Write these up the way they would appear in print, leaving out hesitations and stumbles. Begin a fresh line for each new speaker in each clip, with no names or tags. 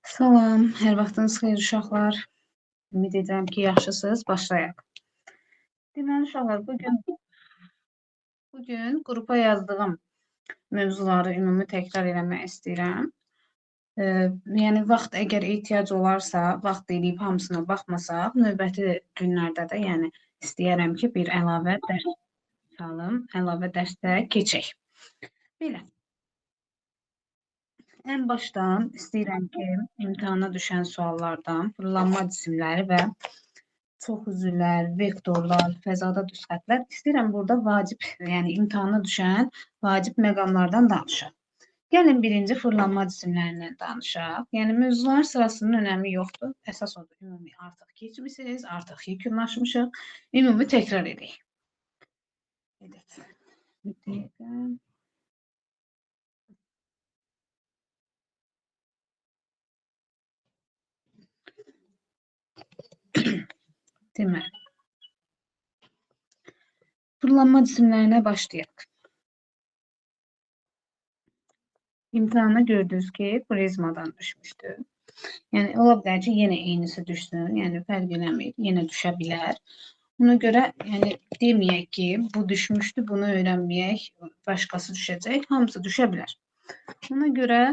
Salam, hər vaxtınız xeyir uşaqlar. Ümid edirəm ki, yaxşısınız. Başlayaq. Deməli uşaqlar, bugün qrupa yazdığım mövzuları ümumi təkrar eləmək istəyirəm. Yəni vaxt əgər ehtiyac olarsa, vaxt eləyib hamısına baxmasaq, növbəti günlərdə də yəni istəyərəm ki, bir əlavə dərs salım, əlavə dərsdə keçək. Belə. Ən başdan istəyirəm ki, imtahana düşən suallardan fırlanma cisimləri və çox üzvlər, vektorlar, fəzada düz xətlər istəyirəm burada vacib, yəni imtahana düşən vacib məqamlardan danışaq. Gəlin birinci fırlanma cisimlərindən danışaq. Yəni mövzular sırasının önəmi yoxdur. Əsas odur, ümumi artıq keçmişsiniz, artıq yekunlaşmışıq. Ümumi təkrar edək. Bir dəqiqə. Deməli. Fırlanma cisimlərinə başlayaq. İmtahana gördünüz ki, prizmadan düşmüşdü. Yəni, ola bilər ki, yenə eynisi düşsün, yəni fərq eləmir, yenə düşə bilər. Buna görə, yəni, deməyək ki, bu düşmüşdü, bunu öyrənməyək, başqası düşəcək, hamısı düşə bilər. Buna görə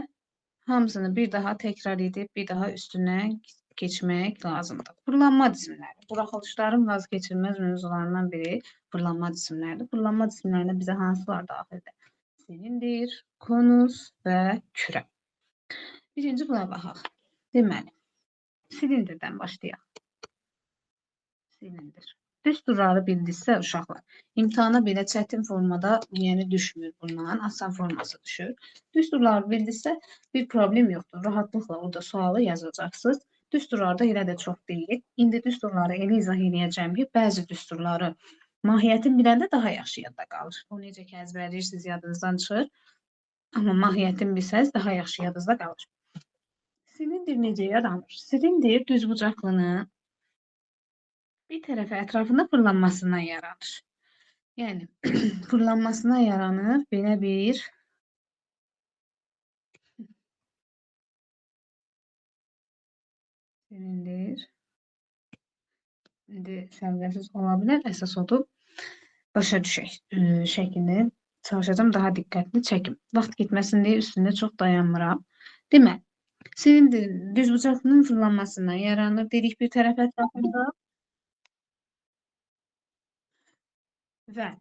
hamısını bir daha təkrar edib, bir daha üstündən keçmək lazımdır. Fırlanma cisimləri. Buraxılışların vazgeçilməz mövzularından biri fırlanma cisimləridir. Fırlanma cisimlərində bizə hansılar daxildir? Silindir, konus və kürə. Birinci buna baxaq. Deməli, silindirdən başlayaq. Silindir. Düsturları bildirsə uşaqlar, imtahana belə çətin formada yəni düşmür bundan, asan forması düşür. Düsturları bildirsə bir problem yoxdur. Rahatlıqla orada sualı yazacaqsınız. Düsturlarda elə də çox deyil. İndi düsturları elə izah edəcəm ki, bəzi düsturları mahiyyətini biləndə daha yaxşı yadda qalır. O necə ki, əzbərləyirsiniz, yadınızdan çıxır. Amma mahiyyətini bilsəz, daha yaxşı yadınızda qalır. Silindir necə yaranır? Silindir düzbucaqlının bir tərəfə ətrafında fırlanmasından yaranır. Yəni, fırlanmasına yaranır belə bir silindir. İndi səviyyəsiz ola bilər, əsas odur. Başa düşək şəklini. Çalışacağım daha diqqətli çəkim. Vaxt getməsin deyə üstündə çox dayanmıram. Deməli, silindirin düzbucaqlının fırlanmasından yaranır. Dedik bir tərəf ətrafında və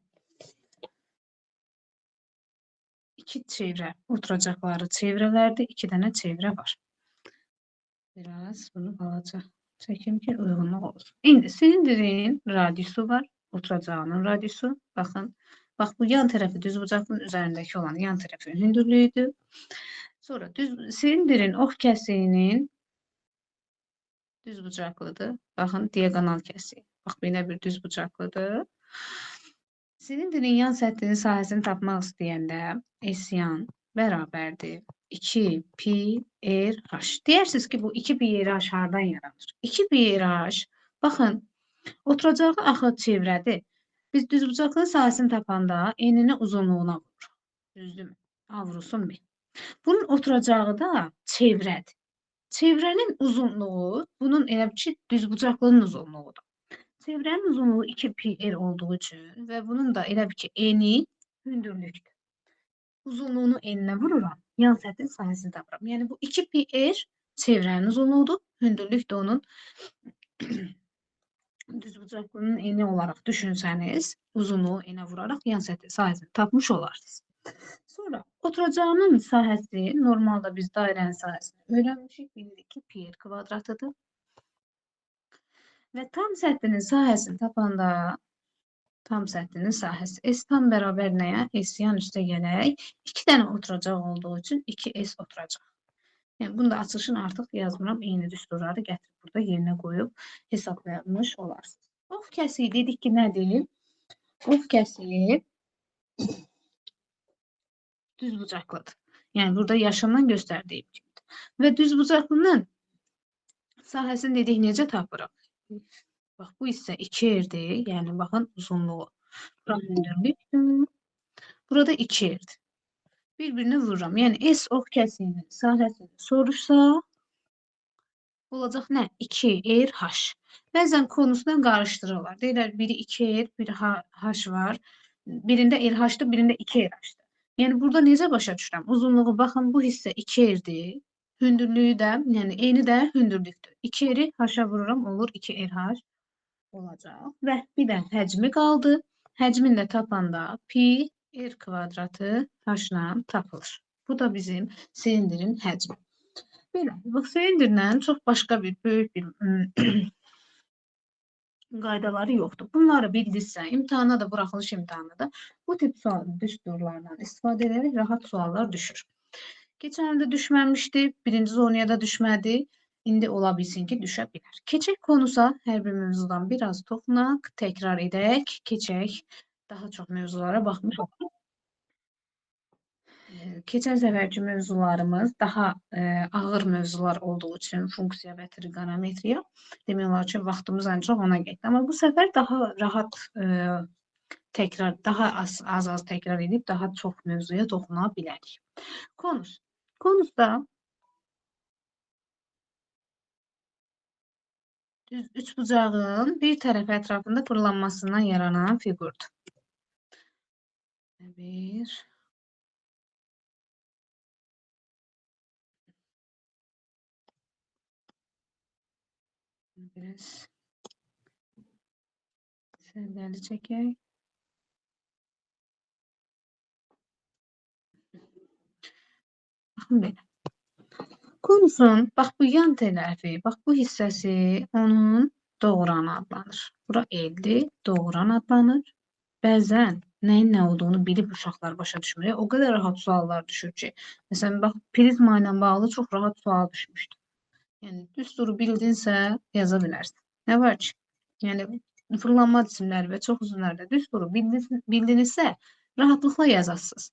iki çevrə oturacaqları çevrələrdir. İki dənə çevrə var. Biraz bunu balaca çəkim ki, uyğunluq olsun. İndi silindirin radiusu var. Oturacağının radiusu. Baxın. Bax, bu yan tərəfi düzbucaqlının üzərindəki olan yan tərəfin hündürlüyüdür. Sonra silindirin ox kəsiyinin düzbucaqlıdır. Baxın, diagonal kəsiyi. Bax, belə bir düzbucaqlıdır. Silindirin yan səthinin sahəsini tapmaq istəyəndə S yan bərabərdir 2 pi r h. Deyirsiniz ki, bu 2 pi r h hardan yaranır? 2 pi r h, baxın, oturacağı axı çevrədir. Biz düzbucaqlının sahəsini tapanda enini uzunluğuna vururuq. Düzdürmü? Avrusun bir. Bunun oturacağı da çevrədir. Çevrənin uzunluğu bunun elə ki, düzbucaqlının uzunluğudur. Çevrənin uzunluğu 2 pi r olduğu üçün və bunun da elə ki, eni hündürlükdür. Uzunluğunu eninə vururam, yan səthin sahəsini tapıram. Yəni, bu 2 pi r çevrənin uzunluğudur, hündürlük də onun düzbucaqlının eni olaraq düşünsəniz, uzunluğu enə vuraraq yan səthin sahəsini tapmış olarsınız. Sonra, oturacağının sahəsi, normalda biz dairənin sahəsini öyrənmişik, bilirik ki, pi r kvadratıdır. Və tam səthinin sahəsini tapanda, tam səthinin sahəsi S tam bərabər nəyə? S yan üstə gələk. 2 dənə oturacaq olduğu üçün 2S oturacaq. Yəni, bunu da açılışını artıq yazmıram. Eyni düsturları gətirib burada yerinə qoyub hesablamış olarsınız. Ox kəsiyi dedik ki, nədir? Ox kəsiyi düzbucaqlıdır. Yəni, burada yaşından göstərdiyim kimidir. Və düzbucaqlının sahəsini dedik, necə tapırıq? Bax, bu hissə 2 r-dir. Yəni, baxın, uzunluğu. Bura hündürlükdür. Burada 2 r-dir. Bir-birini vururam. Yəni, S ox kəsiyinin sahəsini soruşsa, olacaq nə? 2R H. Bəzən konusdan qarışdırırlar. Deyirlər biri 2R, biri H var. Birində RH-dır, birində 2RH-dır. Yəni burada necə başa düşürəm? Uzunluğu baxın, bu hissə 2R-dir. Hündürlüyü də, yəni eni də hündürlükdür. 2R-i H-a vururam, olur 2RH olacaq. Və bir də həcmi qaldı. Həcmini də tapanda pi r kvadratı H-la tapılır. Bu da bizim silindirin həcmi. Belə, bu silindirlə çox başqa bir böyük bir qaydaları yoxdur. Bunları bildirsə, imtahana da, buraxılış imtahanı da bu tip sual düsturlardan istifadə edərək rahat suallar düşür. Keçən ildə düşməmişdi, birinci zonaya da düşmədi. İndi ola bilsin ki, düşə bilər. Keçək konusa, hər bir mövzudan biraz toxunaq, təkrar edək, keçək. Daha çox mövzulara baxmışıq. Keçən səfərki mövzularımız daha ağır mövzular olduğu üçün funksiya və trigonometriya demək olar ki, vaxtımız ancaq ona getdi. Amma bu səfər daha rahat təkrar, daha az təkrar edib daha çox mövzuya toxuna bilərik. Konus. Konusda düz üçbucağın bir tərəfi ətrafında fırlanmasından yaranan fiqurdur. Biraz səviyyəli çəkək. Baxın belə. Konusun, bax bu yan tərəfi, bax bu hissəsi onun doğranı adlanır. Bura eldir, doğran adlanır. Bəzən nəyin nə olduğunu bilib uşaqlar başa düşmür. O qədər rahat suallar düşür ki, məsələn, bax prizma ilə bağlı çox rahat sual düşmüşdü. Yəni düsturu bildinsə yaza bilərsən. Nə var ki? Yəni fırlanma cisimləri və çox uzunlarda düsturu bildinizsə rahatlıqla yazasınız.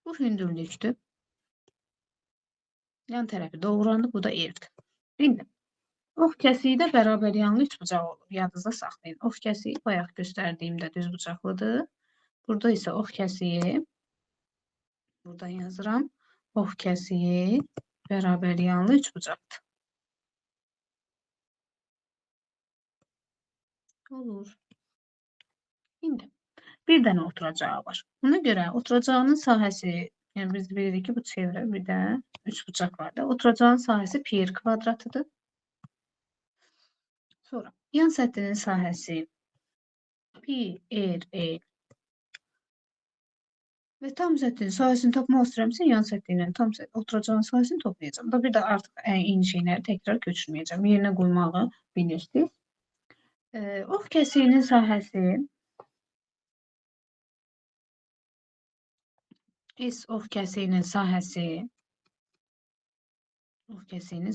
Bu hündürlükdür. Yan tərəfi doğrandı, bu da erdir. İndi ox kəsiyi də bərabər yanlı üçbucaq olur. Yadınızda saxlayın. Ox kəsiyi bayaq göstərdiyimdə düzbucaqlıdır. Burada isə ox kəsiyi, burada yazıram. Ox kəsiyi bərabər yanlı üçbucaqdır. Olur. İndi bir dənə oturacağı var. Buna görə oturacağının sahəsi, yəni biz bilirik ki, bu çevrə, bir də üçbucaq var da. Oturacağının sahəsi pi r kvadratıdır. Sonra yan səthinin sahəsi pi r e və tam səthin sahəsini tapmaq istəyirəmsə, yan səthi ilə tam oturacağın sahəsini toplayacağım. Da bir də artıq eyni şeyləri təkrar köçürməyəcəm. Yerinə qoymağı bilirsiniz. Ox kəsiyinin sahəsi S ox kəsiyinin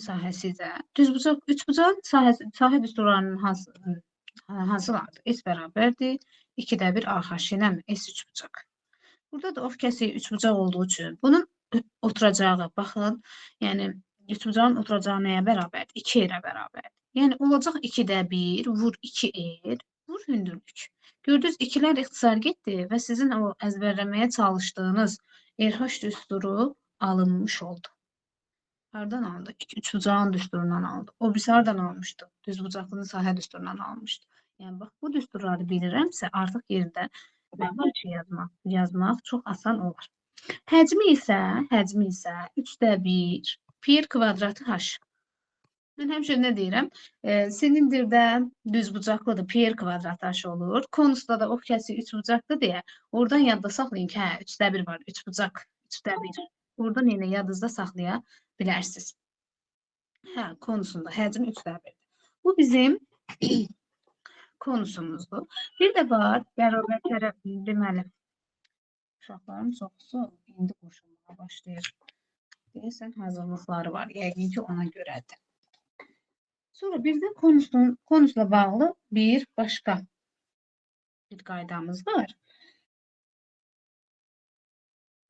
sahəsi də düzbucaq, üçbucağın sahə düsturlarının hansılardır? S bərabərdir. 2də 1 AH ilə S üçbucaq. Burada da ox kəsiyi üçbucaq olduğu üçün bunun oturacağı, baxın, yəni üçbucağın oturacağı nəyə bərabərdir? 2 r-ə bərabərdir. Yəni olacaq 2də 1 vur 2r vur hündürlük. Gördünüz, ikilər ixtisar getdi və sizin o əzbərləməyə çalışdığınız RH düsturu alınmış oldu. Hardan aldı? Üçbucağın düsturundan aldı. O birisi hardan almışdı? Düzbucaqlının sahə düsturundan almışdı. Yəni bax, bu düsturları bilirəmsə artıq yerdə nə var ki, yazmaq çox asan olur. Həcmi isə 3də 1 pi r kvadratı H. Mən həmişə nə deyirəm? Silindirdə düzbucaqlıdır, pi r kvadratı H olur. Konusda da ox kəsiyi üçbucaqdır deyə oradan yadda saxlayın ki, 3də 1 var, üçbucaq, 3də 1. Oradan yenə yadınızda saxlaya bilərsiniz. Hə, konusunda həcm 3də 1. Bu bizim konusumuzdur. Bir də var, bərabər tərəf, deməli, uşaqların çoxusu indi qoşulmağa başlayır. Deyəsən, hazırlıqları var. Yəqin ki, ona görədir. Sonra bir də konusla bağlı bir başqa bir qaydamız var.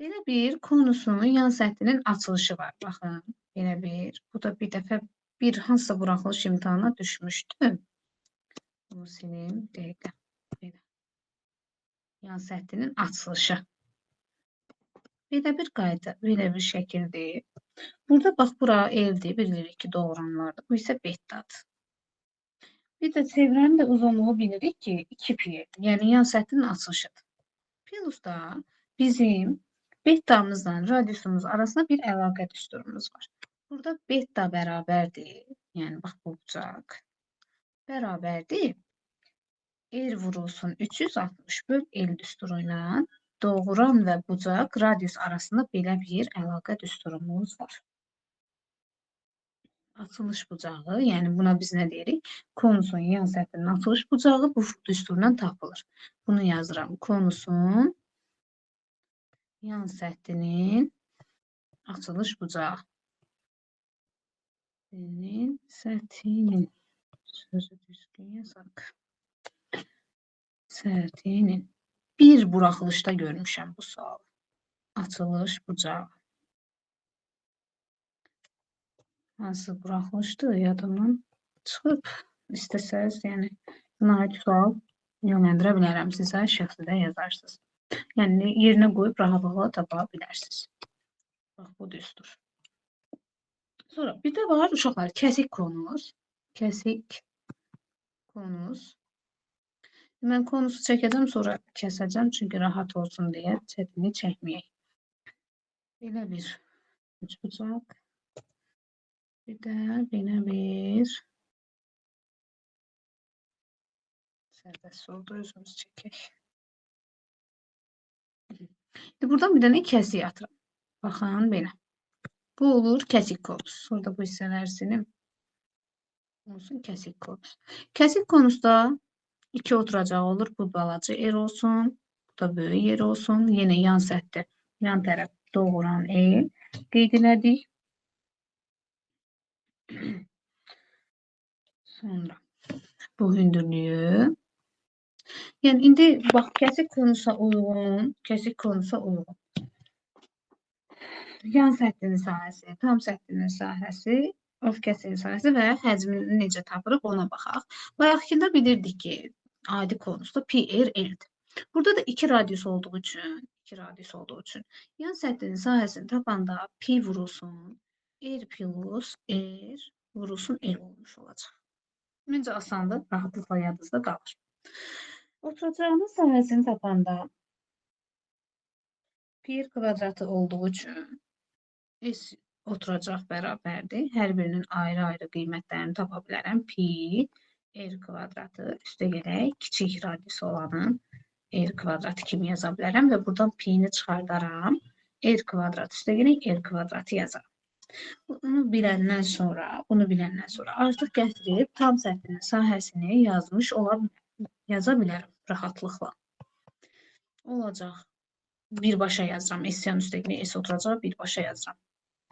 Belə bir konusunun yan səthinin açılışı var. Baxın, belə bir. Bu da bir dəfə bir hansısa buraxılış imtahana düşmüşdü. Bunu sileyim, dəqiqə. Belə. Yan səthinin açılışı. Belə bir qayda, belə bir şəkildir. Burada bax, bura L'dir. Bilirik ki, doğuranlardır. Bu isə betadır. Bir də çevrənin də uzunluğu bilirik ki, 2 pi. Yəni yan səthin açılışıdır. Plus da bizim betamızla radiusumuz arasında bir əlaqə düsturumuz var. Burada beta bərabərdir. Yəni bax, bu bucaq bərabərdir. R vurulsun 360 böl L düsturu ilə doğuran və bucaq radius arasında belə bir əlaqə düsturumuz var. Açılış bucağı, yəni buna biz nə deyirik? Konusun yan səthinin açılış bucağı bu düsturdan tapılır. Bunu yazıram. Konusun yan səthinin açılış bucağı. Səthinin sözü düzgün yazaq. Səthinin bir buraxılışda görmüşəm bu sualı. Açılış bucağı. Hansı buraxılışdır? Yadımdan çıxıb. İstəsəz, yəni buna aid sual yönləndirə bilərəm sizə, şəxsidə yazarsınız. Yəni yerinə qoyub rahatlıqla tapa bilərsiniz. Bax, bu düstur. Sonra bir də var uşaqlar, kəsik konus. Kəsik konus. Mən konusu çəkəcəm, sonra kəsəcəm, çünki rahat olsun deyə çətinlik çəkməyək. Belə bir üçbucaq. Bir də belə bir sərbəst oldu, özümüz çəkək. Buradan bir dənə kəsik atıram. Baxın, belə. Bu olur kəsik konus. Sonra bu hissələr silim. Olsun kəsik konus. Kəsik konusda 2 oturacağı olur. Bu balaca R olsun. Bu da böyük yer olsun. Yenə yan səthdə, yan tərəf doğuran L qeyd elədik. Sonra bu hündürlüyü. Yəni indi bax, kəsik konusa uyğun, yan səthinin sahəsi, tam səthinin sahəsi, of kəsiyin sahəsi və həcmini necə tapırıq ona baxaq. Bayaqkında bilirdik ki, adi konusda pi r l'dir. Burada da 2 radius olduğu üçün, yan səthinin sahəsini tapanda pi vurulsun r plus r vurulsun l olmuş olacaq. Məncə asandır, rahatlıqla yadınızda qalır. Oturacağımız sahəsini tapanda pi r kvadratı olduğu üçün S oturacaq bərabərdir. Hər birinin ayrı-ayrı qiymətlərini tapa bilərəm. Pi r kvadratı üstə gələk kiçik radius olanı r kvadratı kimi yaza bilərəm və buradan pi-ni çıxardaram. R kvadratı üstə gələk r kvadratı yazaram. Bunu biləndən sonra artıq gətirib tam səthinin sahəsini yaza bilərəm rahatlıqla. Olacaq. Birbaşa yazıram. S-yan üstə gələk S oturacaq, birbaşa yazıram.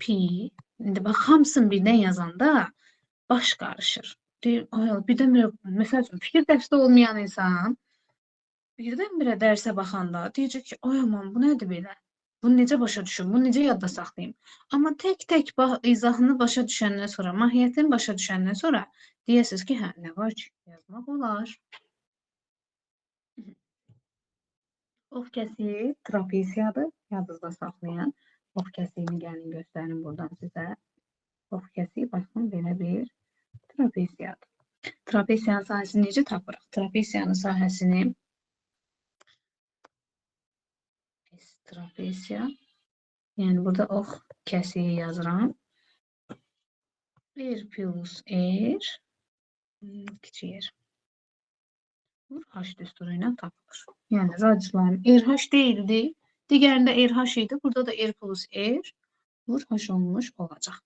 Pi. İndi bax, hamısını birdən yazanda baş qarışır. Birdən məsəl üçün fikir dərsdə olmayan insan birdən-birə dərsə baxanda deyəcək ki, ay aman, bu nədir belə? Bunu necə başa düşüm? Bunu necə yadda saxlayayım? Amma tək-tək izahını başa düşəndən sonra, mahiyyətini başa düşəndən sonra deyəsiniz ki, hə, nə var ki, yazmaq olar. Of kəsiyi trapesiyadır, yadınızda saxlayın. Of kəsiyini gəlin göstərim buradan sizə. Of kəsiyi, baxın, belə bir trapesiyadır. Trapesiyanın sahəsini necə tapırıq? Trapesiyanın sahəsini trapesiya, yəni burada of kəsiyi yazıram. R plus R kiçik R. RH düsturu ilə tapılır. Yəni radiusların RH deyildi, digərində RH idi, burada da R plus R RH olmuş olacaq.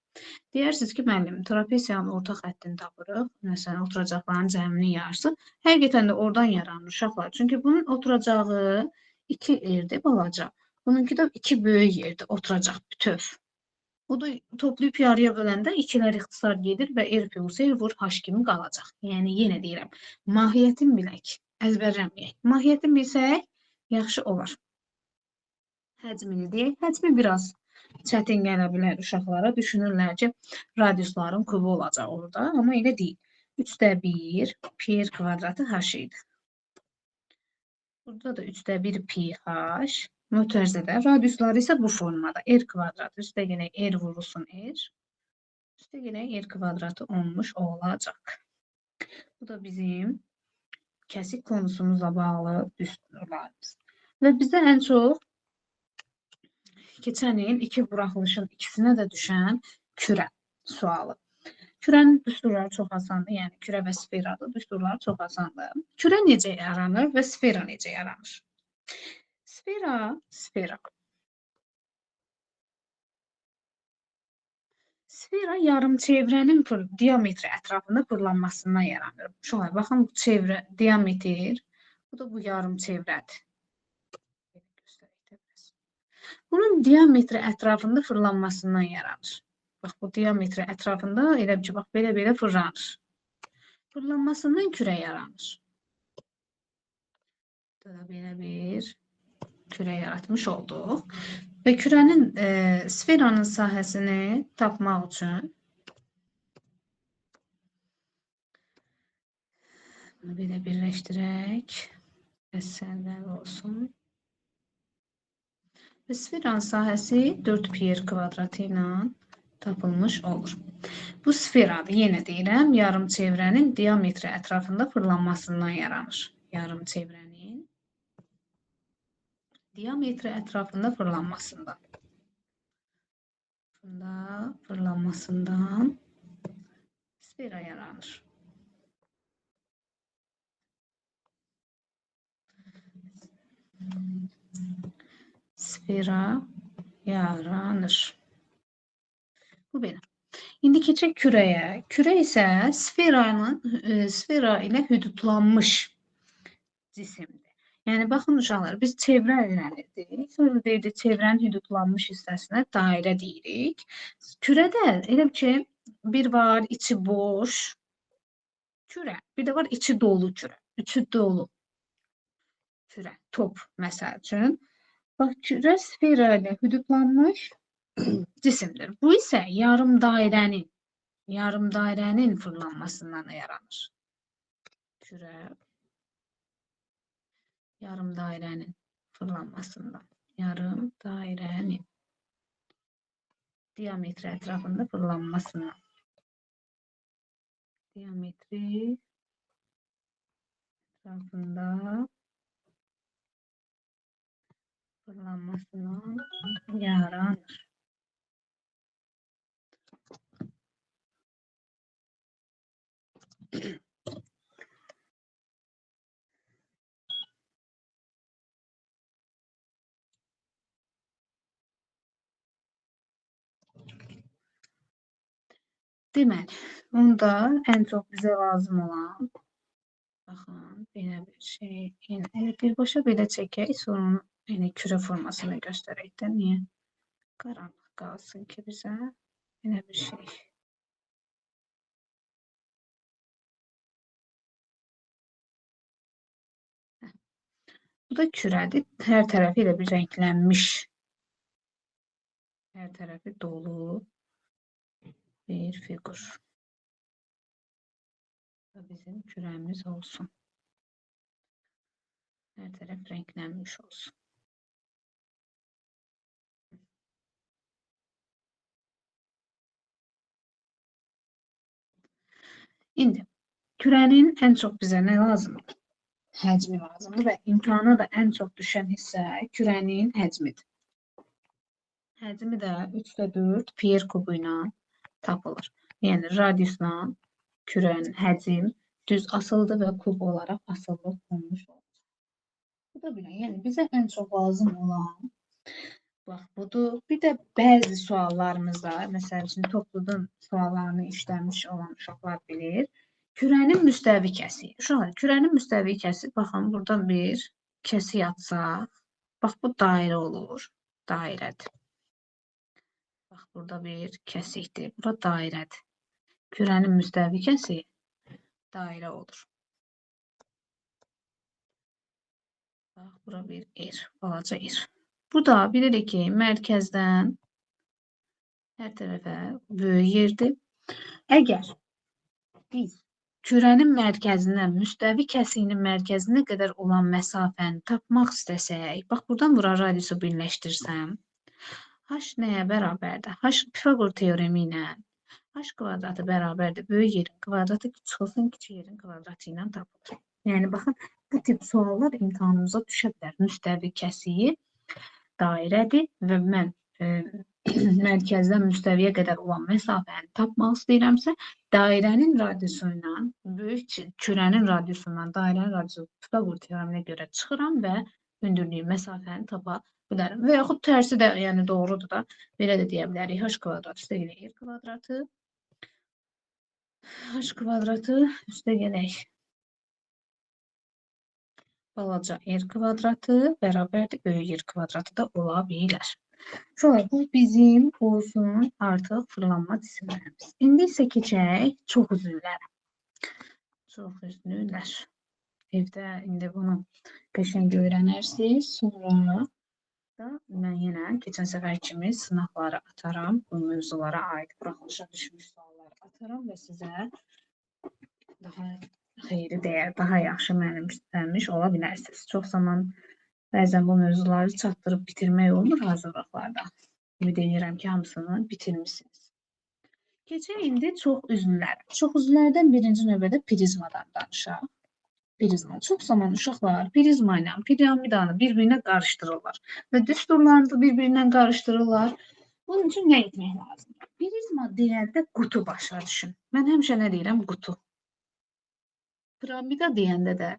Deyərsiniz ki, müəllim, trapesiyanın orta xəttini tapırıq. Məsələn, oturacaqların cəminin yarısı. Həqiqətən də oradan yaranır uşaqlar. Çünki bunun oturacağı 2 R-dir balaca. Bununki də 2 böyük yerdir, oturacaq bütöv. Bu da toplayıb yarıya böləndə 2-lər ixtisar gedir və R plus R vur H kimi qalacaq. Yəni, yenə deyirəm, mahiyyətini bilək, əzbərləməyək. Mahiyyətini bilsək, yaxşı olar. Həcmini deyək, həcmi biraz çətin gələ bilər uşaqlara. Düşünürlər ki, radiusların kubu olacaq orada, amma elə deyil. 3/1 pi r kvadratı H idi. Burada da 3/1 pi H. Mötərizədə. Radiusları isə bu formada. R kvadratı üstə yenə R vurulsun R. Üstə yenə R kvadratı olmuş olacaq. Bu da bizim kəsik konusumuzla bağlı düsturlarımız. Və bizə ən çox keçən il iki buraxılışın ikisinə də düşən kürə sualı. Kürənin düsturları çox asandır. Yəni kürə və sferadır. Düsturları çox asandır. Kürə necə yaranır və sfera necə yaranır? Sfera. Sfera yarımçevrənin diametri ətrafında fırlanmasından yaranır. Şuna baxın, bu çevrə diametr, bu da bu yarımçevrədir. Bunun diametri ətrafında fırlanmasından yaranır. Bax, bu diametri ətrafında elə ki, bax, belə fırlanır. Fırlanmasından kürə yaranır. Belə bir kürə yaratmış olduq. Və kürənin, sferanın sahəsini tapmaq üçün bunu belə birləşdirək. Əsərlər olsun. Və sferanın sahəsi 4πr kvadratı ilə tapılmış olur. Bu sferadır. Yenə deyirəm, yarımçevrənin diametri ətrafında fırlanmasından yaranır. Yarımçevrənin diametri ətrafında fırlanmasından. Fırlanmasından sfera yaranır. Sfera yaranır. Bu belə. İndi keçək kürəyə. Kürə isə sfera ilə hüdudlanmış cisimdir. Yəni, baxın uşaqlar, biz çevrə öyrənirdik. Sonra deyirdik, çevrənin hüdudlanmış hissəsinə dairə deyirik. Kürədə elə ki, bir var, içi boş kürə. Bir də var, içi dolu kürə. İçi dolu kürə, top məsəl üçün. Bax, kürə sfera ilə hüdudlanmış cisimdir. Bu isə yarım dairənin fırlanmasından yaranır. Kürə yarım dairənin fırlanmasından. Yarım dairənin diametri ətrafında fırlanmasından. Diametri ətrafında fırlanmasından yaranır. Deməli, onda ən çox bizə lazım olan, baxın, belə bir şey, yəni birbaşa belə çəkək, sonra yəni kürə formasını göstərək də, niyə? Qaranlıq qalsın ki, bizə belə bir şey. Bu da kürədir, hər tərəfi elə bir rənglənmiş, hər tərəfi dolu bir fiqur. Bizim kürəmiz olsun. Hər tərəf rənglənmiş olsun. İndi kürənin ən çox bizə nə lazımdır? Həcmi lazımdır və imtahana da ən çox düşən hissə kürənin həcmidir. Həcmi də 3/4 πr kubu ilə tapılır. Yəni radiusla kürənin həcm düz asılıdır və kub olaraq asılı olmuş olur. Bu da belə. Yəni bizə ən çox lazım olan bax budur. Bir də bəzi suallarımızda, məsəl üçün topludun suallarını işləmiş olan uşaqlar bilir. Kürənin müstəvi kəsiyi. Uşaqlar, kürənin müstəvi kəsiyi, baxın, buradan bir kəsik atsaq, bax bu dairə olur. Dairədir. Bax, burada bir kəsikdir. Bura dairədir. Kürənin müstəvi kəsiyi dairə olur. Bax, bura bir R, balaca R. Bu da bilirik ki, mərkəzdən hər tərəfə böyük yerdir. Əgər biz kürənin mərkəzindən müstəvi kəsiyinin mərkəzinə qədər olan məsafəni tapmaq istəsək, bax buradan bura radiusu birləşdirsəm, h nəyə bərabərdir? H Pifaqor teoremi ilə h kvadratı bərabərdir böyük yerin kvadratı çıxılsın kiçik yerin kvadratı ilə tapılır. Yəni baxın, bu tip suallar imtahanımıza düşə bilər. Müstəvi kəsiyi dairədir və mən mərkəzdən müstəviyə qədər olan məsafəni tapmaq istəyirəmsə, dairənin radiusu ilə böyük kürənin radiusu ilə dairənin radiusu Pifaqor teoreminə görə çıxıram və hündürlüyü məsafəni tapa bilərəm. Və yaxud tərsi də yəni doğrudur da, belə də deyə bilərik. H kvadrat üstə gələk r kvadratı. H kvadratı üstə gələk balaca r kvadratı bərabərdir böyük r kvadratı da ola bilər. Şöyle, bu bizim olsun artıq fırlanma cisimlərimiz. İndi isə keçək çox üzvlərə. Çox üzvlər. Evdə indi bunu qəşəng öyrənərsiniz. Sonra da mən yenə keçən səfər kimi sınaqları ataram. Bu mövzulara aid buraxılışa düşmüş sualları ataram və sizə daha xeyri dəyər, daha yaxşı mənimsənmiş ola bilərsiniz. Çox zaman bəzən bu mövzuları çatdırıb bitirmək olmur hazırlıqlarda. Ümid edirəm ki, hamısını bitirmişsiniz. Keçək indi çox üzvlər. Çox üzvlərdən birinci növbədə prizmadan danışaq. Prizma. Çox zaman uşaqlar prizma ilə piramidanı bir-birinə qarışdırırlar və düsturlarını da bir-birinə qarışdırırlar. Bunun üçün nə etmək lazımdır? Prizma deyəndə qutu başa düşün. Mən həmişə nə deyirəm? Qutu. Piramida deyəndə də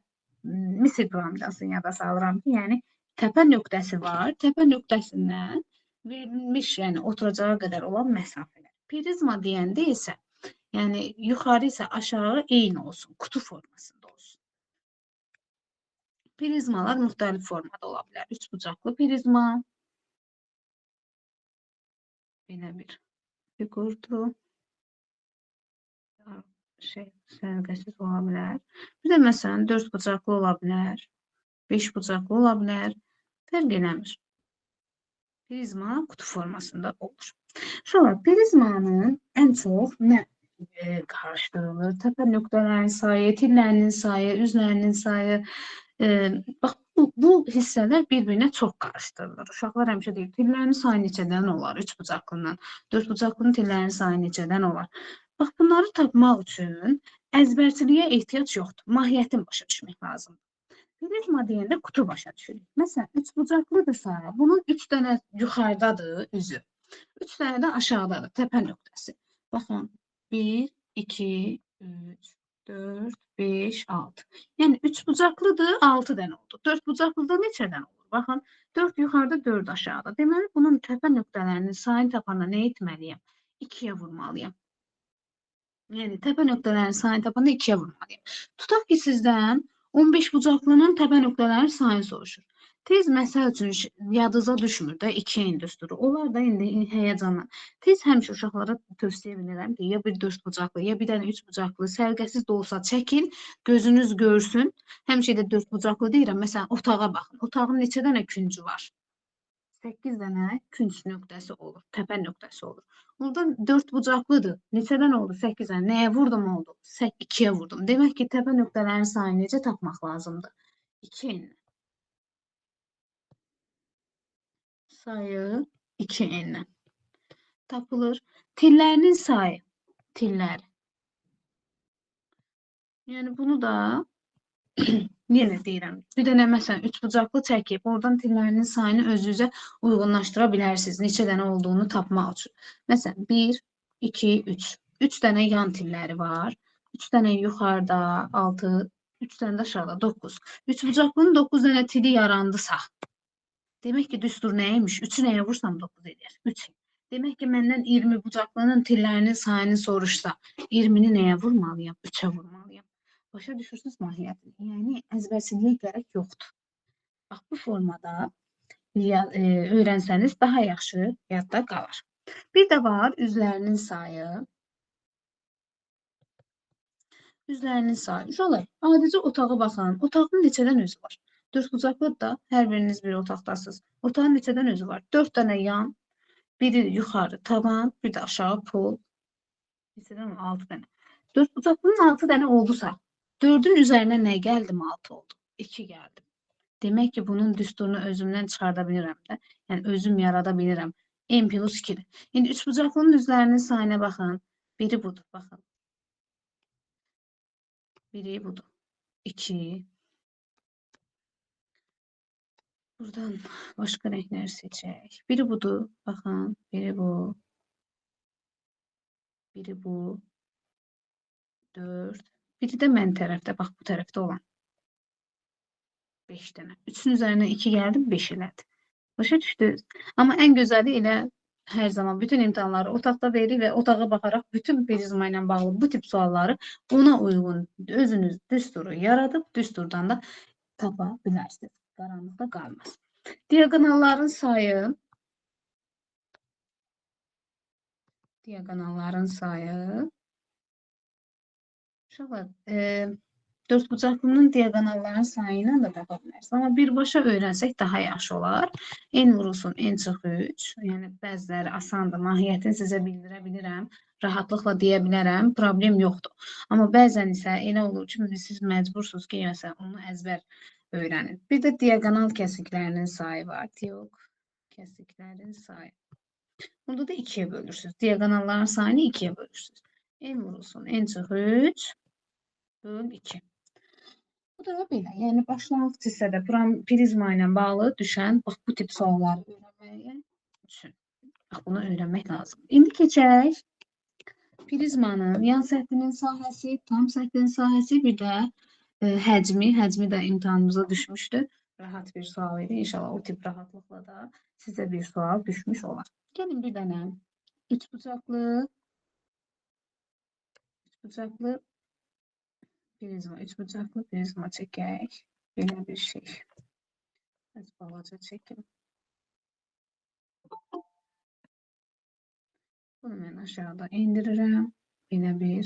Misir piramidasını yada salıram ki, yəni təpə nöqtəsi var. Təpə nöqtəsindən verilmiş, yəni oturacağa qədər olan məsafələr. Prizma deyəndə isə, yəni yuxarı isə aşağı eyni olsun, qutu formasında olsun. Prizmalar müxtəlif formada ola bilər. Üçbucaqlı prizma, belə bir figurdur. Sərgəsiz ola bilər. Bir də məsələn 4 bucaqlı ola bilər, 5 bucaqlı ola bilər. Fərq eləmir. Prizma qutu formasında olur. Şöyle prizmanın ən çox nə qarışdırılır? Təpə nöqtələrin sayı, tillərinin sayı, üzlərinin sayı. Bax bu hissələr bir-birinə çox qarışdırılır. Uşaqlar həmişə deyir, tillərin sayı neçədən olar? 3 bucaqlının, 4 bucaqlının tillərin sayı neçədən olar? Bax, bunları tapmaq üçün əzbərçiliyə ehtiyac yoxdur. Mahiyyətini başa düşmək lazımdır. Prizma deyəndə qutu başa düşürük. Məsələn, 3 bucaqlıdırsa, bunun 3 dənə yuxarıdadır üzü. 3 dənə də aşağıdadır, təpə nöqtəsi. Baxın, 1, 2, 3, 4, 5, 6. Yəni 3 bucaqlıdır, 6 dənə oldu. 4 bucaqlıda neçədən olur? Baxın, 4 yuxarıda, 4 aşağıda. Deməli, bunun təpə nöqtələrinin sayını tapanda nə etməliyəm? 2-yə vurmalıyam. Yəni, təpə nöqtələrin sayını tapanda 2-yə vurmalıyam. Tutaq ki, sizdən 15 bucaqlının təpə nöqtələrin sayını soruşur. Tez məsəl üçün yadınıza düşmür də 2 endüstri. Onlar da indi həyəcanla. Tez həmişə uşaqlara tövsiyə edirəm ki, ya bir 4 bucaqlı, ya bir dənə 3 bucaqlı, sərgəsiz də olsa çəkin, gözünüz görsün. Həmişə də 4 bucaqlı deyirəm. Məsələn, otağa baxın. Otağın neçə dənə küncü var? 8 dənə künc nöqtəsi olur, təpə nöqtəsi olur. Buradan 4 bucaqlıdır. Neçədən oldu? 8 dənə. Nəyə vurdum oldu? 2-yə vurdum. Demək ki, təpə nöqtələrin sayını necə tapmaq lazımdır? 2 n. Sayı 2 n tapılır. Tillərinin sayı. Tillər. Yəni bunu da yenə deyirəm. Bir dənə məsələn 3 bucaqlı çəkib, oradan tillərinin sayını özünüzə uyğunlaşdıra bilərsiniz. Neçə dənə olduğunu tapmaq üçün. Məsələn 1, 2, 3. 3 dənə yan tilləri var. 3 dənə yuxarıda 6, 3 dənə də aşağıda 9. 3 bucaqlının 9 dənə tili yarandısa, demək ki, düstur nəymiş? 3-ü nəyə vursam 9 edir. 3. Demək ki, məndən 20 bucaqlının tillərinin sayını soruşsa, 20-ni nəyə vurmalıyam? 3-ə vurmalıyam. Başa düşürsünüz mahiyyətini. Yəni, əzbərçiliyə gərək yoxdur. Bax, bu formada öyrənsəniz daha yaxşı yadda qalar. Bir də var üzlərinin sayı. Üzlərinin sayı. Uşaqlar, adicə otağa baxın. Otağın neçədən özü var? 4 bucaqlıdır da, hər biriniz bir otaqdasınız. Otağın neçədən özü var? 4 dənə yan, biri yuxarı tavan, bir də aşağı pol. Neçədən 6 dənə. Dördbucaqlının 6 dənə oldusa, 4-ün üzərinə nə gəldim? 6 oldu. 2 gəldim. Demək ki, bunun düsturunu özümdən çıxarda bilirəm də. Yəni özüm yarada bilirəm. N plus 2-dir. İndi üçbucaqlının üzlərinin sayına baxın. Biri budur, baxın. Biri budur. 2. Buradan başqa rənglər seçək. Biri budur, baxın. Biri bu. Biri bu. 4. Biri də mən tərəfdə, bax bu tərəfdə olan. 5 dənə. 3-ün üzərinə 2 gəldi, 5 elədi. Başa düşdünüz? Amma ən gözəli elə hər zaman bütün imtahanları otaqda verir və otağa baxaraq bütün prizma ilə bağlı bu tip sualları ona uyğun özünüz düsturu yaradıb, düsturdan da tapa bilərsiniz. Qaranlıqda qalmaz. Diaqonalların sayı uşaqlar, dördbucaqlının diaqonalların sayı ilə də tapa bilərsiniz. Amma birbaşa öyrənsək daha yaxşı olar. N vurulsun N çıx 3. Yəni bəziləri asandır. Mahiyyətini sizə bildirə bilirəm. Rahatlıqla deyə bilərəm. Problem yoxdur. Amma bəzən isə elə olur ki, siz məcbursunuz ki, məsələn, onu əzbər öyrənin. Bir də diaqonal kəsiklərinin sayı var. Kəsiklərin sayı. Burada da 2-yə bölürsünüz. Diaqonalların sayını 2-yə bölürsünüz. N vurulsun N çıx 3 böl 2. Bu da belə. Yəni başlanğıc hissədə prizma ilə bağlı düşən bax bu tip sualları öyrənməyə üçün. Bax bunu öyrənmək lazım. İndi keçək prizmanın yan səthinin sahəsi, tam səthinin sahəsi, bir də həcmi. Həcmi də imtahanımıza düşmüşdü. Rahat bir sual idi. İnşallah o tip rahatlıqla da sizə bir sual düşmüş olar. Gəlin bir dənə üçbucaqlı prizma çəkək. Belə bir şey. Az balaca çəkim. Bunu mən aşağıda indirirəm. Belə bir.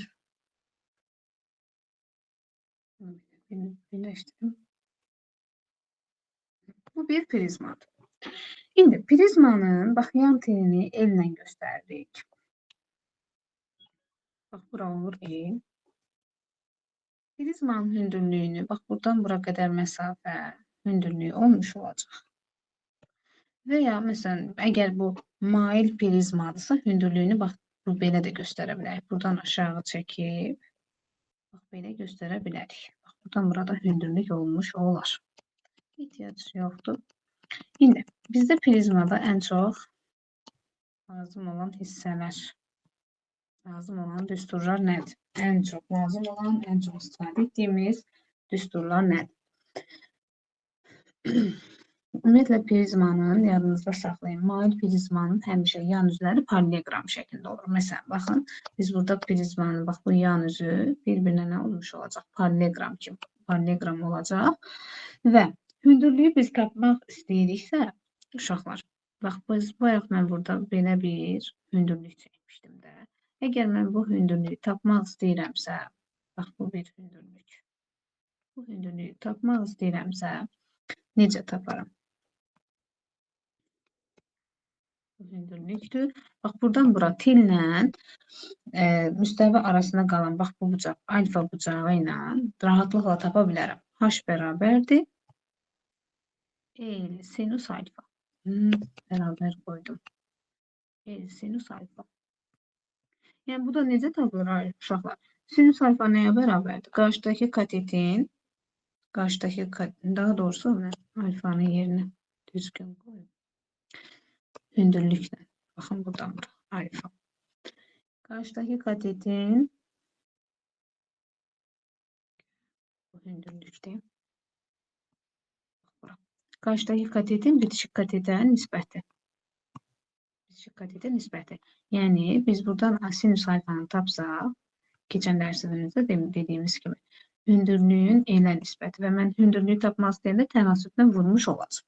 Bunu birləşdirim. Bu bir prizmadır. İndi prizmanın bax yan telini ellə göstərdik. Bax bura olur el. Prizmanın hündürlüyünü bax buradan bura qədər məsafə hündürlüyü olmuş olacaq. Və ya məsələn, əgər bu mail prizmadırsa hündürlüyünü bax bu belə də göstərə bilərik. Buradan aşağı çəkib bax belə göstərə bilərik. Bax buradan burada hündürlük olmuş olar. Ehtiyac yoxdur. İndi bizdə prizmada ən çox lazım olan hissələr, lazım olan düsturlar nədir? Ən çox lazım olan, ən çox istifadə etdiyimiz düsturlar nədir? Ümumiyyətlə prizmanın, yadınızda saxlayın, mail prizmanın həmişə yan üzləri paralleloqram şəklində olur. Məsələn, baxın, biz burada prizmanın, bax bu yan üzü bir-birinə nə olmuş olacaq? Paralleloqram kimi, paralleloqram olacaq və hündürlüyü biz tapmaq istəyiriksə, uşaqlar, bax, bayaq mən burada belə bir hündürlük çəkmişdim də. Əgər mən bu hündürlüyü tapmaq istəyirəmsə, bax, bu bir hündürlük. Bu hündürlüyü tapmaq istəyirəmsə, necə taparım? Bu hündürlükdür. Bax, buradan bura tillə müstəvi arasında qalan, bax, bu bucaq, alfa bucağı ilə rahatlıqla tapa bilərəm. H bərabərdir. Sinus alfa. Bərabər qoydum. Sinus alfa. Yəni, bu da necə tapılır uşaqlar? Sinus alfa nəyə bərabərdir? Qarşıdakı katetin, daha doğrusu alfanın yerinə düzgün qoyun. Hündürlüklə. Baxın, buradan bura. Alfa. Qarşıdakı katetin bu hündürlükdə. Qarşıdakı katetin bitişik katetə nisbəti. Bitişik katetə nisbəti. Yəni, biz buradan sinus alfanı tapsaq, keçən dərsimizdə dediyimiz kimi, hündürlüyün elə nisbəti və mən hündürlüyü tapmaq istəyəndə tənasüblə vurmuş olacaq.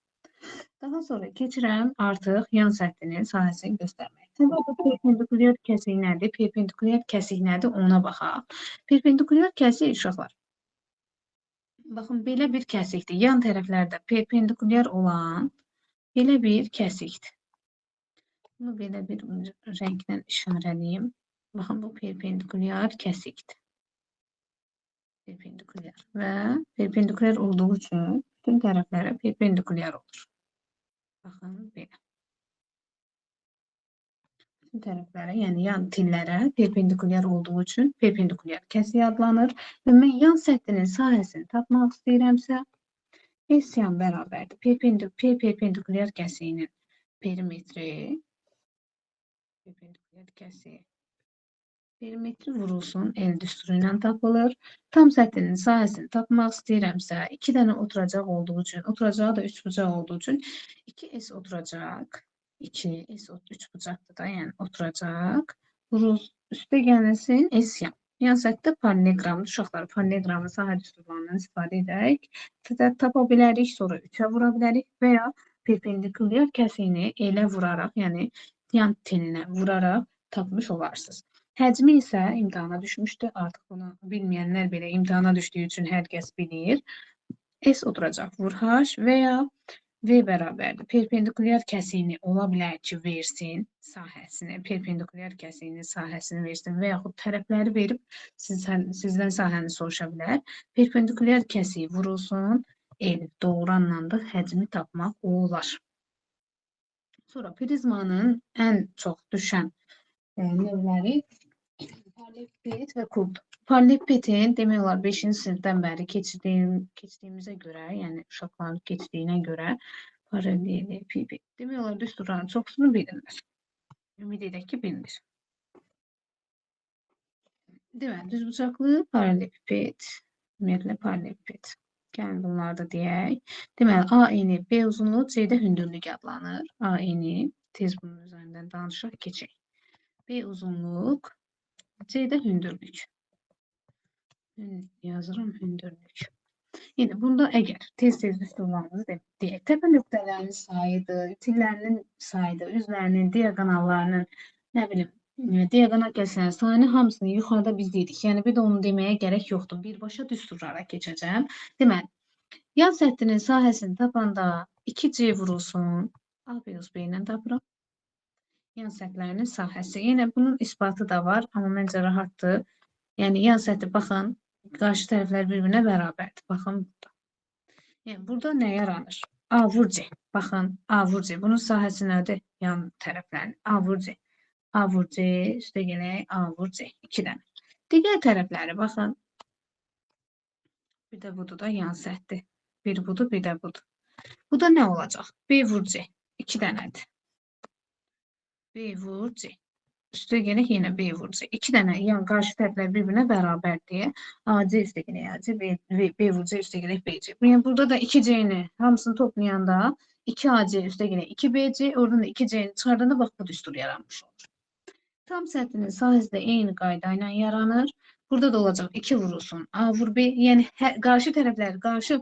Daha sonra keçirəm artıq yan səthinin sahəsini göstərmək. Burada perpendikulyar kəsik nədir? Perpendikulyar kəsik nədir? Ona baxaq. Perpendikulyar kəsik uşaqlar. Baxın, belə bir kəsikdir. Yan tərəflərdə perpendikulyar olan belə bir kəsikdir. Bunu belə bir rənglə işarələyim. Baxın, bu perpendikulyar kəsikdir. Perpendikulyar və perpendikulyar olduğu üçün bütün tərəflərə perpendikulyar olur. Baxın, belə. Bütün tərəflərə, yəni yan tillərə perpendikulyar olduğu üçün perpendikulyar kəsiyi adlanır və mən yan səthinin sahəsini tapmaq istəyirəmsə, S yan bərabərdir. Perpendikulyar kəsiyinin perimetri, perpendikulyar kəsiyi perimetri vurulsun, el düsturu ilə tapılır. Tam səthinin sahəsini tapmaq istəyirəmsə, 2 dənə oturacaq olduğu üçün, oturacağı da 3 bucaq olduğu üçün 2S oturacaq. 2S 3 bucaqdır da, yəni oturacaq. Üstə gəlsin S yan. Yan səthdə paralelogramdır. Uşaqlar paralelogramın sahə düsturlarından istifadə edək. Tapa bilərik, sonra 3-ə vura bilərik və ya perpendikulyar kəsiyini elə vuraraq, yəni yan telinə vuraraq tapmış olarsınız. Həcmi isə imtahana düşmüşdü. Artıq bunu bilməyənlər belə imtahana düşdüyü üçün hər kəs bilir. S oturacaq vur H və ya V bərabərdir. Perpendikulyar kəsiyini ola bilər ki, versin sahəsini, perpendikulyar kəsiyinin sahəsini versin və yaxud tərəfləri verib sizdən sahəni soruşa bilər. Perpendikulyar kəsiyi vurulsun, el doğuranla da həcmi tapmaq olar. Sonra prizmanın ən çox düşən növləri paralelipiped və kubdur. Paralelipipedin demək olar 5-ci sinifdən bəri keçdiyimizə görə, yəni uşaqların keçdiyinə görə paralelipiped demək olar düsturların çoxsunu bilirlər. Ümid edək ki, bilinir. Deməli, düzbucaqlı paralelipiped, ümumiyyətlə paralelipiped. Gəlin bunları da deyək. Deməli, A eni B uzunluğu C-də hündürlük adlanır. A eni, tez bunun üzərindən danışaq, keçək. B uzunluq, C-də hündürlük. Yazıram hündürlük. Yəni, bunda əgər tez-tez düsturlarımızı deyək, təpə nöqtələrinin sayıdır, tillərinin sayıdır, üzlərinin, diagonallarının, nə bilim, diagonal kəsilərin sayını hamısını yuxarıda biz dedik. Yəni, bir də onu deməyə gərək yoxdur. Birbaşa düsturlara keçəcəm. Deməli, yan səthinin sahəsini tapanda 2C vurulsun. A plus B ilə tapıram. Yan səthlərinin sahəsi. Yəni, bunun isbatı da var, amma məncə rahatdır. Yəni, yan səthi baxın, qarşı tərəflər bir-birinə bərabərdir. Baxın burada. Yəni, burada nə yaranır? A vur C. Baxın, A vur C. Bunun sahəsi nədir? Yan tərəflərin. A vur C. A vur C, üstə gələk, A vur C. 2 dənə. Digər tərəfləri, baxın. Bir də budur da yan səthi. Bir budur, bir də budur. Bu da nə olacaq? B vur C. 2 dənədir. B vur C. Üstə gələk yenə B vur C. 2 dənə yan qarşı tərəflər bir-birinə bərabər deyə AC üstə gələk AC, B vur C üstə gələk BC. Yəni burada da 2C-ni hamısını toplayanda 2AC üstə gələk 2BC, oradan da 2C-ni çıxardanda bax bu düstur yaranmış olur. Tam səthinin sahəsi də eyni qayda ilə yaranır. Burada da olacaq 2 vurulsun A vur B. Yəni qarşı tərəflər, qarşı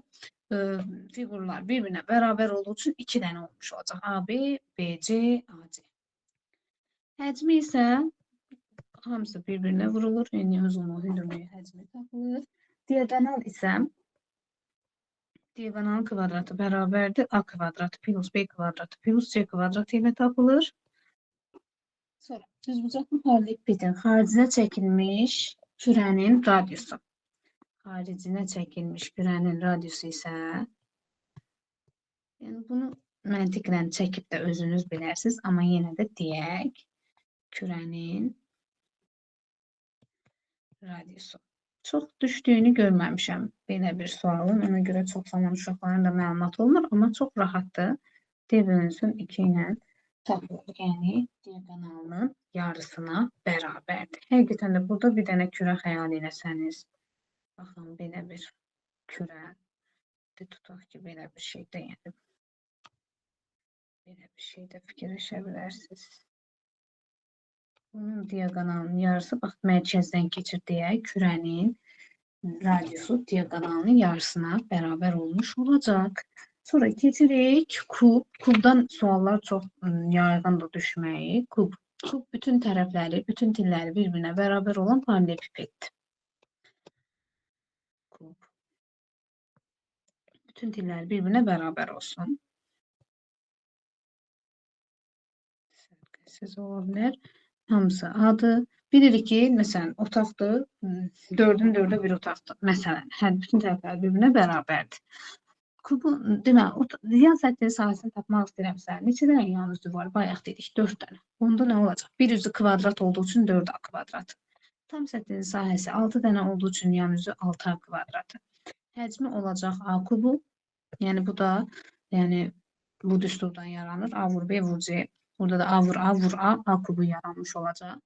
fiqurlar bir-birinə bərabər olduğu üçün 2 dənə olmuş olacaq. AB, BC, AC. Həcmi isə hamısı bir-birinə vurulur. Yəni uzunluğu, hündürlüyü, həcmi tapılır. Diagonal isə diagonalın kvadratı bərabərdir. A kvadratı plus B kvadratı plus C kvadratı ilə tapılır. Sonra düzbucaqlı paralelipipedin xaricinə çəkilmiş kürənin radiusu. Xaricinə çəkilmiş kürənin radiusu isə yəni bunu məntiqlə çəkib də özünüz bilərsiniz, amma yenə də deyək. Kürənin radiusu. Çox düşdüyünü görməmişəm belə bir sualın. Ona görə çox zaman uşaqların da məlumat olmur, amma çox rahatdır. D bölünsün 2 ilə tapılır. Yəni, diagonalının yarısına bərabərdir. Həqiqətən də burada bir dənə kürə xəyal eləsəniz, baxın, belə bir kürə, tutaq ki, belə bir şeydə, yəni, belə bir şeydə fikirləşə bilərsiniz. Bunun diagonalının yarısı, bax, mərkəzdən keçir deyək, kürənin radiusu diagonalının yarısına bərabər olmuş olacaq. Sonra keçirik kub. Kubdan suallar çox yaygındır düşməyi. Kub bütün tərəfləri, bütün tilləri bir-birinə bərabər olan paralelipipeddir. Kub. Bütün tilləri bir-birinə bərabər olsun. Siz ola bilər. Hamısı A-dır. Bilirik ki, məsələn, otaqdır, 4-ün 4-ə bir otaqdır. Məsələn, hər bütün tərəflər bir-birinə bərabərdir. Kubun, deməli, yan səthinin sahəsini tapmaq istəyirəmsə, neçə dənə yan üzü var? Bayaq dedik, 4 dənə. Onda nə olacaq? Bir üzü kvadrat olduğu üçün 4A kvadrat. Tam səthinin sahəsi 6 dənə olduğu üçün yan üzü 6A kvadratı. Həcmi olacaq A kubu. Yəni bu da, yəni bu düsturdan yaranır. A vur B vur C. Burada da A vur A vur A kubu yaranmış olacaq.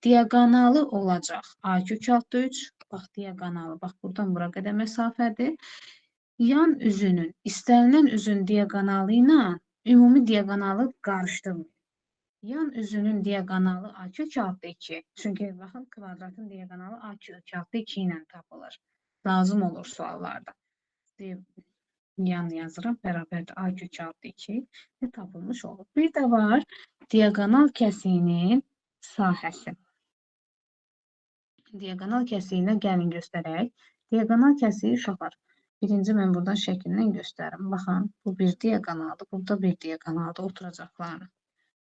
Diaqonalı olacaq A kök altı 3. Bax, diaqonalı. Bax, buradan bura qədər məsafədir. Yan üzünün, istənilən üzün diaqonalı ilə ümumi diaqonalı qarışdırmayın. Yan üzünün diaqonalı A kök altı 2. Çünki baxın, kvadratın diaqonalı A kök altı 2 ilə tapılır. Lazım olur suallarda. Yan yazıram, bərabərdir A kök altı 2 və tapılmış olur. Bir də var diaqonal kəsiyinin sahəsi. Diaqonal kəsiyinə gəlin göstərək. Diaqonal kəsiyi uşaqlar. Birinci mən buradan şəkillə göstərim. Baxın, bu bir diaqonaldır, burada bir diaqonaldır oturacaqlarını.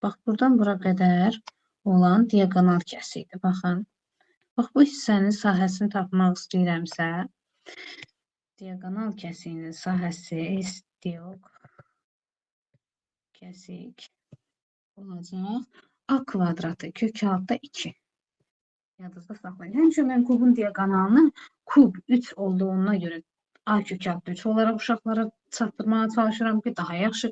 Bax, buradan bura qədər olan diaqonal kəsiyidir. Baxın. Bax, bu hissənin sahəsini tapmaq istəyirəmsə, diaqonal kəsiyinin sahəsi kəsik olacaq. A kvadratı kök altı 2. Yadınızda saxlayın. Həmişə mən kubun diaqonalını kub 3 olduğuna görə A kök altı 3 olaraq uşaqlara çatdırmağa çalışıram ki, daha yaxşı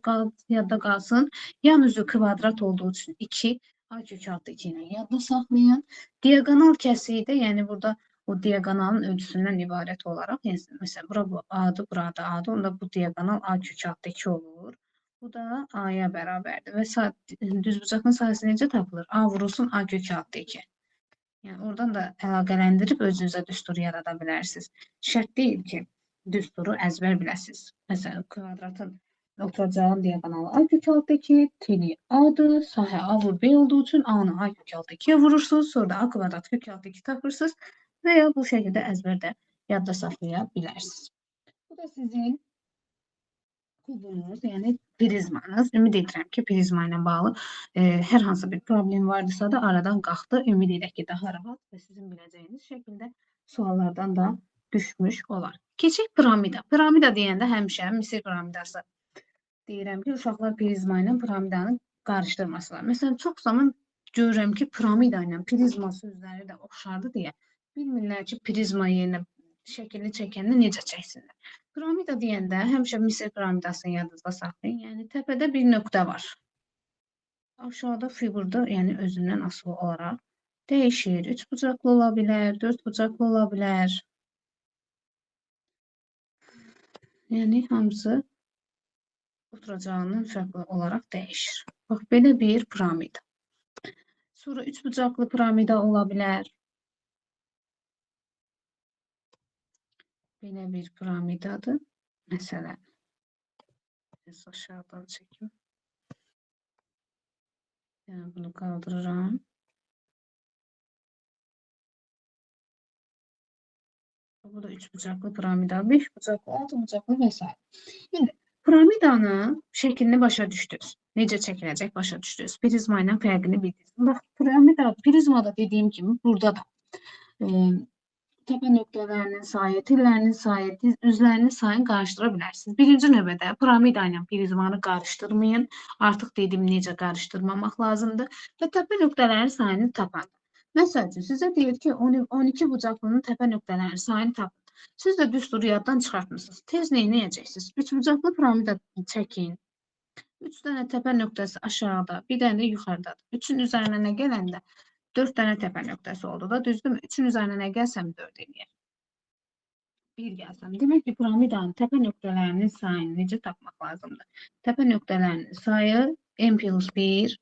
yadda qalsın. Yan üzü kvadrat olduğu üçün 2, A kök altı 2 ilə yadda saxlayın. Diaqonal kəsiyi də, yəni burada o diaqonalın ölçüsündən ibarət olaraq, yəni məsələn, bura bu A-dır, burada A-dır, onda bu diaqonal A kök altı 2 olur. Bu da A-ya bərabərdir və düzbucaqın sahəsi necə tapılır? A vurulsun A kök altı 2. Yəni oradan da əlaqələndirib özünüzə düstur yarada bilərsiniz. Şərt deyil ki, düsturu əzbər biləsiniz. Məsələn, kvadratın oturacağın diaqonalı A kök altı 2, teni A-dır, sahə A vur B olduğu üçün A-nı A kök altı 2-yə vurursunuz, sonra da A kvadrat kök altı 2 tapırsınız və ya bu şəkildə əzbərdə yadda saxlaya bilərsiniz. Bu da sizin kubunuz, yəni prizmanız. Ümid edirəm ki, prizma ilə bağlı hər hansı bir problem vardısa da aradan qalxdı. Ümid edək ki, daha rahat və sizin biləcəyiniz şəkildə suallardan da düşmüş olar. Keçək piramida. Piramida deyəndə həmişə Misir piramidası deyirəm ki, uşaqlar prizma ilə piramidanı qarışdırmasınlar. Məsələn, çox zaman görürəm ki, piramida ilə prizma sözləri də oxşardı deyə bilmirlər ki, prizma yerinə şəkilini çəkəndə necə çəksinlər. Piramida deyəndə həmişə Misir piramidasını yadınızda saxlayın. Yəni təpədə bir nöqtə var. Aşağıda fiqurda, yəni özündən asılı olaraq dəyişir. 3 bucaqlı ola bilər, 4 bucaqlı ola bilər. Yəni hamısı oturacağından fərqli olaraq dəyişir. Bax, belə bir piramida. Sonra 3 bucaqlı piramida ola bilər. Belə bir piramidadır. Məsələn, biraz aşağıdan çəkim. Yəni bunu qaldırıram. Bu da 3 bucaqlı piramida, 5 bucaqlı, 6 bucaqlı və s. İndi piramidanın şəklini başa düşdünüz. Necə çəkiləcək başa düşdünüz. Prizma ilə fərqini bildiniz. Bax, prizmada dediyim kimi burada da təpə nöqtələrinin sayı, tillərinin sayı, üzlərinin sayını qarışdıra bilərsiniz. Birinci növbədə piramida ilə prizmanı qarışdırmayın. Artıq dedim necə qarışdırmamaq lazımdır və təpə nöqtələrin sayını tapın. Məsəl üçün, sizə deyir ki, 12 bucaqlının təpə nöqtələrinin sayını tapın. Siz də düsturu yaddan çıxartmışsınız. Tez neynəyəcəksiniz? 3 bucaqlı piramida çəkin. 3 dənə təpə nöqtəsi aşağıda, bir dənə də yuxarıdadır. 3-ün üzərinə nə gələndə 4 dənə təpə nöqtəsi oldu da, düzdürmü? 3-ün üzərinə nə gəlsəm 4 eləyər. 1 gəlsəm. Demək ki, piramidanın təpə nöqtələrinin sayını necə tapmaq lazımdır? Təpə nöqtələrinin sayı n plus 1